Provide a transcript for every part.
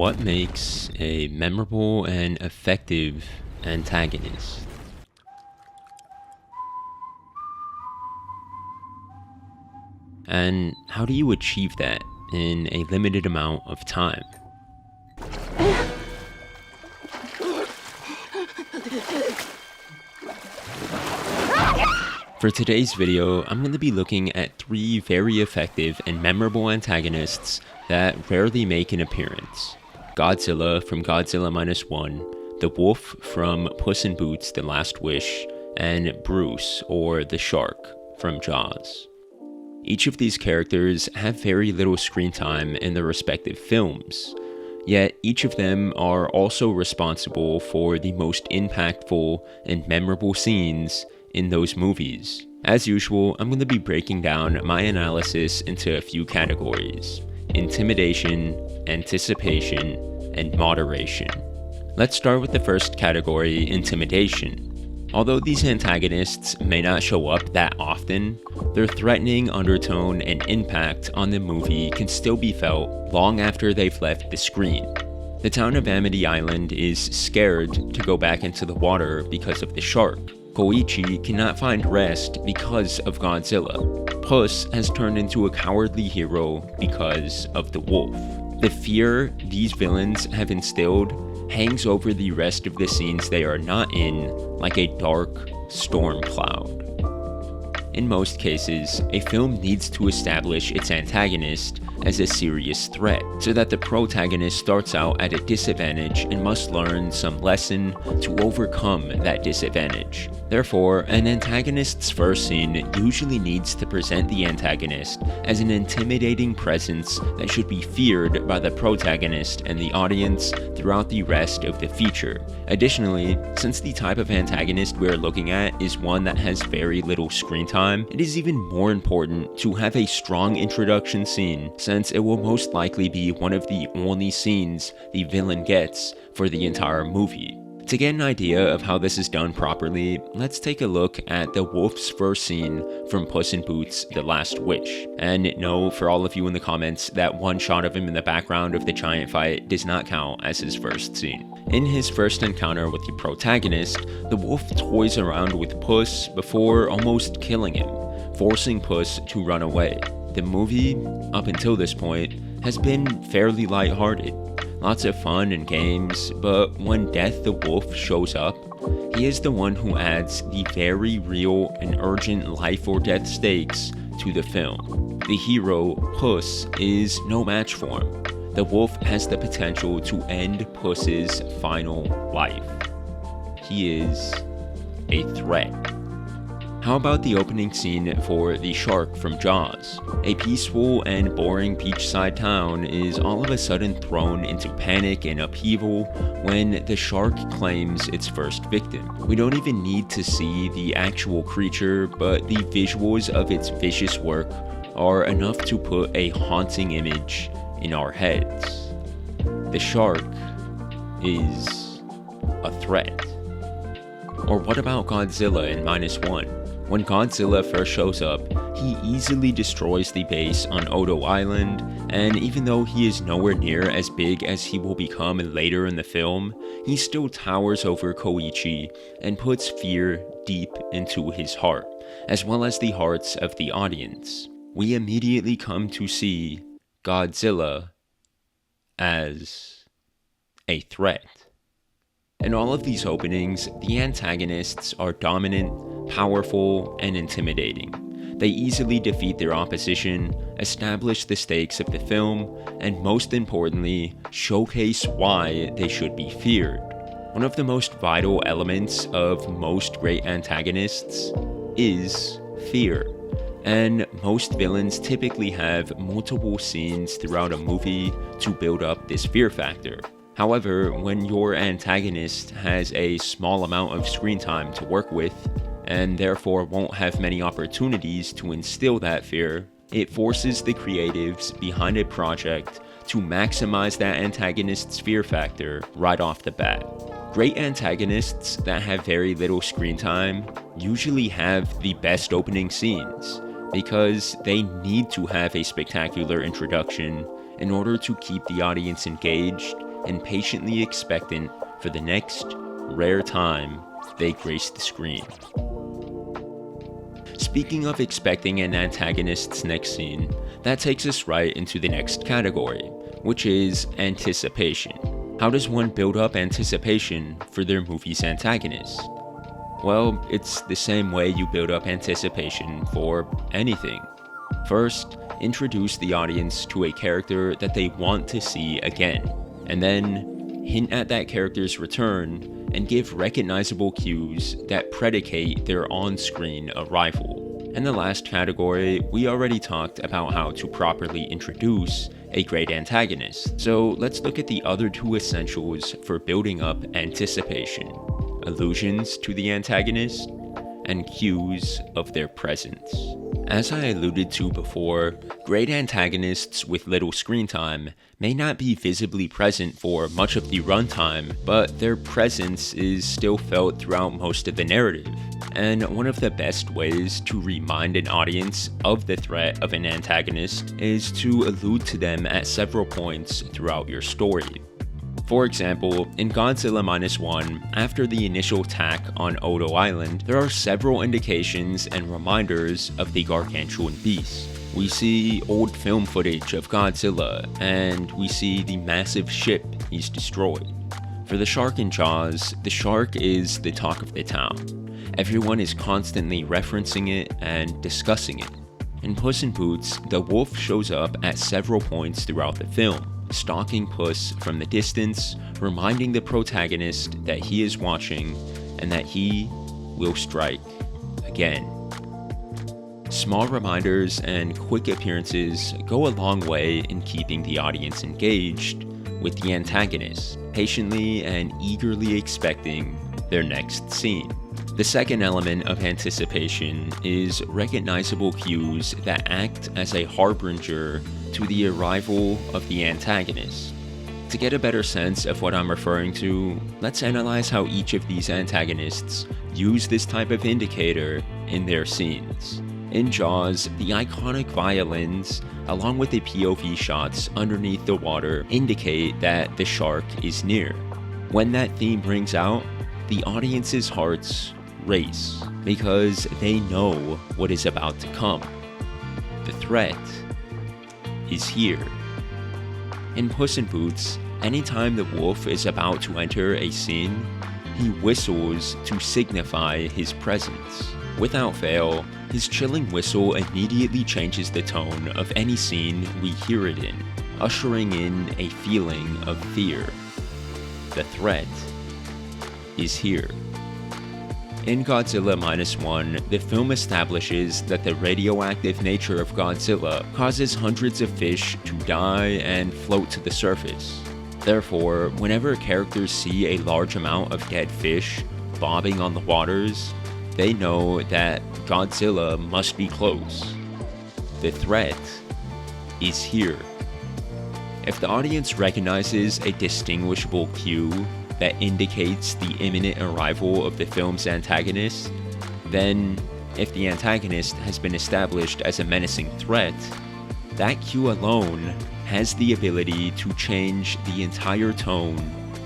What makes a memorable and effective antagonist? And how do you achieve that in a limited amount of time? For today's video, I'm going to be looking at 3 very effective and memorable antagonists that rarely make an appearance. Godzilla from Godzilla -1, the wolf from Puss in Boots: The Last Wish, and Bruce, or the shark, from Jaws. Each of these characters have very little screen time in their respective films, yet each of them are also responsible for the most impactful and memorable scenes in those movies. As usual, I'm going to be breaking down my analysis into a few categories: intimidation, anticipation, and moderation. Let's start with the first category, intimidation. Although these antagonists may not show up that often, their threatening undertone and impact on the movie can still be felt long after they've left the screen. The town of Amity Island is scared to go back into the water because of the shark. Koichi cannot find rest because of Godzilla. Puss has turned into a cowardly hero because of the wolf. The fear these villains have instilled hangs over the rest of the scenes they are not in like a dark storm cloud. In most cases, a film needs to establish its antagonist as a serious threat, so that the protagonist starts out at a disadvantage and must learn some lesson to overcome that disadvantage. Therefore, an antagonist's first scene usually needs to present the antagonist as an intimidating presence that should be feared by the protagonist and the audience throughout the rest of the feature. Additionally, since the type of antagonist we are looking at is one that has very little screen time, it is even more important to have a strong introduction scene, since it will most likely be one of the only scenes the villain gets for the entire movie. To get an idea of how this is done properly, let's take a look at the wolf's first scene from Puss in Boots: The Last Wish. And no, for all of you in the comments, that one shot of him in the background of the giant fight does not count as his first scene. In his first encounter with the protagonist, the wolf toys around with Puss before almost killing him, forcing Puss to run away. The movie, up until this point, has been fairly lighthearted. Lots of fun and games, but when Death the Wolf shows up, he is the one who adds the very real and urgent life or death stakes to the film. The hero, Puss, is no match for him. The wolf has the potential to end Puss's final life. He is a threat. How about the opening scene for the shark from Jaws? A peaceful and boring beachside town is all of a sudden thrown into panic and upheaval when the shark claims its first victim. We don't even need to see the actual creature, but the visuals of its vicious work are enough to put a haunting image in our heads. The shark is a threat. Or what about Godzilla in -1? When Godzilla first shows up, he easily destroys the base on Odo Island, and even though he is nowhere near as big as he will become later in the film, he still towers over Koichi and puts fear deep into his heart, as well as the hearts of the audience. We immediately come to see Godzilla as a threat. In all of these openings, the antagonists are dominant, powerful, and intimidating. They easily defeat their opposition, establish the stakes of the film, and most importantly, showcase why they should be feared. One of the most vital elements of most great antagonists is fear. And most villains typically have multiple scenes throughout a movie to build up this fear factor. However, when your antagonist has a small amount of screen time to work with, and therefore won't have many opportunities to instill that fear, it forces the creatives behind a project to maximize that antagonist's fear factor right off the bat. Great antagonists that have very little screen time usually have the best opening scenes, because they need to have a spectacular introduction in order to keep the audience engaged and patiently expectant for the next rare time they grace the screen. Speaking of expecting an antagonist's next scene, that takes us right into the next category, which is anticipation. How does one build up anticipation for their movie's antagonist? Well, it's the same way you build up anticipation for anything. First, introduce the audience to a character that they want to see again, and then hint at that character's return and give recognizable cues that predicate their on-screen arrival. In the last category, we already talked about how to properly introduce a great antagonist, so let's look at the other two essentials for building up anticipation: allusions to the antagonist and cues of their presence. As I alluded to before, great antagonists with little screen time may not be visibly present for much of the runtime, but their presence is still felt throughout most of the narrative. And one of the best ways to remind an audience of the threat of an antagonist is to allude to them at several points throughout your story. For example, in Godzilla -1, after the initial attack on Odo Island, there are several indications and reminders of the gargantuan beast. We see old film footage of Godzilla, and we see the massive ship he's destroyed. For the shark in Jaws, the shark is the talk of the town. Everyone is constantly referencing it and discussing it. In Puss in Boots, the wolf shows up at several points throughout the film, stalking Puss from the distance, reminding the protagonist that he is watching and that he will strike again. Small reminders and quick appearances go a long way in keeping the audience engaged with the antagonist, patiently and eagerly expecting their next scene. The second element of anticipation is recognizable cues that act as a harbinger to the arrival of the antagonist. To get a better sense of what I'm referring to, let's analyze how each of these antagonists use this type of indicator in their scenes. In Jaws, the iconic violins, along with the POV shots underneath the water, indicate that the shark is near. When that theme rings out, the audience's hearts race because they know what is about to come. The threat is here. In Puss in Boots, anytime the wolf is about to enter a scene, he whistles to signify his presence. Without fail, his chilling whistle immediately changes the tone of any scene we hear it in, ushering in a feeling of fear. The threat is here. In Godzilla -1, the film establishes that the radioactive nature of Godzilla causes hundreds of fish to die and float to the surface. Therefore, whenever characters see a large amount of dead fish bobbing on the waters, they know that Godzilla must be close. The threat is here. If the audience recognizes a distinguishable cue that indicates the imminent arrival of the film's antagonist, then, if the antagonist has been established as a menacing threat, that cue alone has the ability to change the entire tone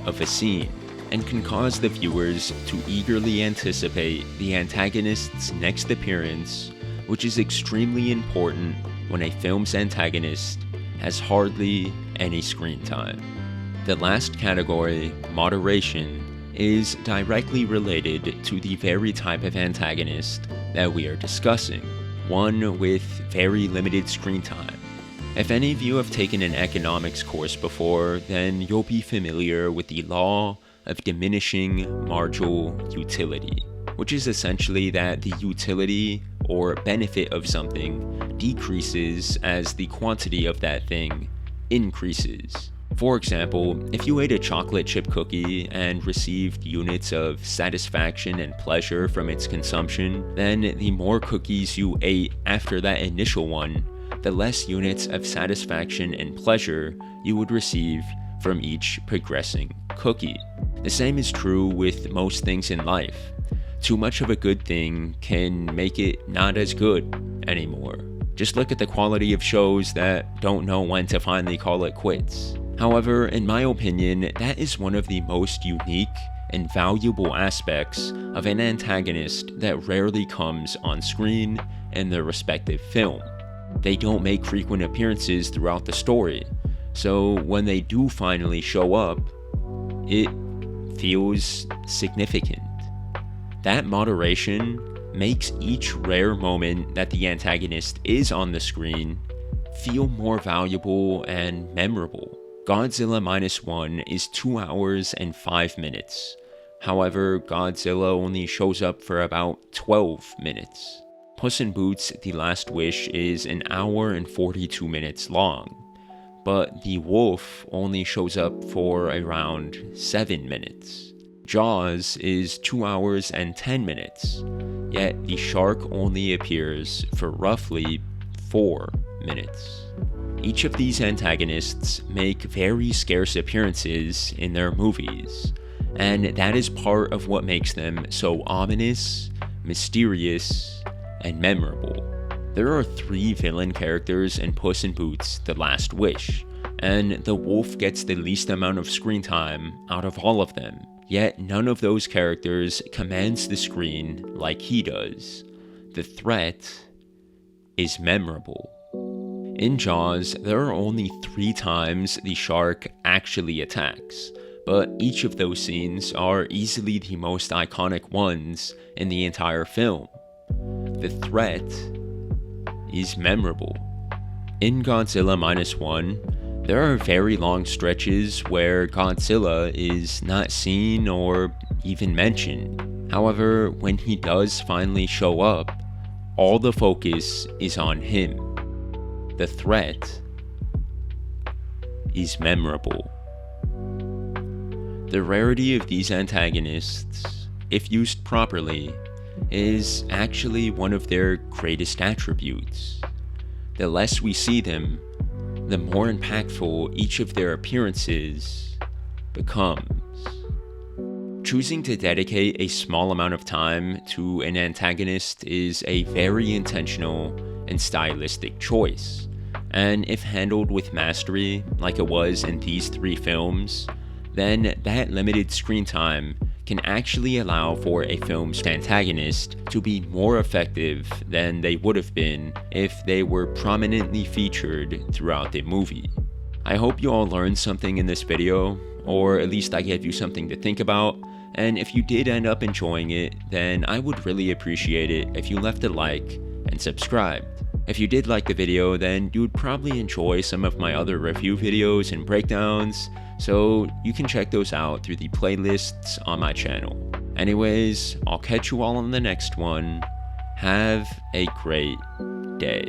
of a scene, and can cause the viewers to eagerly anticipate the antagonist's next appearance, which is extremely important when a film's antagonist has hardly any screen time. The last category, moderation, is directly related to the very type of antagonist that we are discussing, one with very limited screen time. If any of you have taken an economics course before, then you'll be familiar with the law of diminishing marginal utility, which is essentially that the utility or benefit of something decreases as the quantity of that thing increases. For example, if you ate a chocolate chip cookie and received units of satisfaction and pleasure from its consumption, then the more cookies you ate after that initial one, the less units of satisfaction and pleasure you would receive from each progressing cookie. The same is true with most things in life. Too much of a good thing can make it not as good anymore. Just look at the quality of shows that don't know when to finally call it quits. However, in my opinion, that is one of the most unique and valuable aspects of an antagonist that rarely comes on screen in their respective film. They don't make frequent appearances throughout the story, so when they do finally show up, it feels significant. That moderation makes each rare moment that the antagonist is on the screen feel more valuable and memorable. Godzilla Minus One is 2 hours and 5 minutes. However, Godzilla only shows up for about 12 minutes. Puss in Boots: The Last Wish is an hour and 42 minutes long, but the wolf only shows up for around 7 minutes. Jaws is 2 hours and 10 minutes, yet the shark only appears for roughly 4 minutes. Each of these antagonists make very scarce appearances in their movies, and that is part of what makes them so ominous, mysterious, and memorable. There are 3 villain characters in Puss in Boots: The Last Wish, and the wolf gets the least amount of screen time out of all of them, yet none of those characters commands the screen like he does. The threat is memorable. In Jaws, there are only 3 times the shark actually attacks, but each of those scenes are easily the most iconic ones in the entire film. The threat is memorable. In Godzilla Minus One, there are very long stretches where Godzilla is not seen or even mentioned. However, when he does finally show up, all the focus is on him. The threat is memorable. The rarity of these antagonists, if used properly, is actually one of their greatest attributes. The less we see them, the more impactful each of their appearances becomes. Choosing to dedicate a small amount of time to an antagonist is a very intentional and stylistic choice, and if handled with mastery, like it was in these 3 films, then that limited screen time can actually allow for a film's antagonist to be more effective than they would have been if they were prominently featured throughout the movie. I hope you all learned something in this video, or at least I gave you something to think about, and if you did end up enjoying it, then I would really appreciate it if you left a like and subscribed. If you did like the video, then you would probably enjoy some of my other review videos and breakdowns, so you can check those out through the playlists on my channel. Anyways, I'll catch you all on the next one. Have a great day.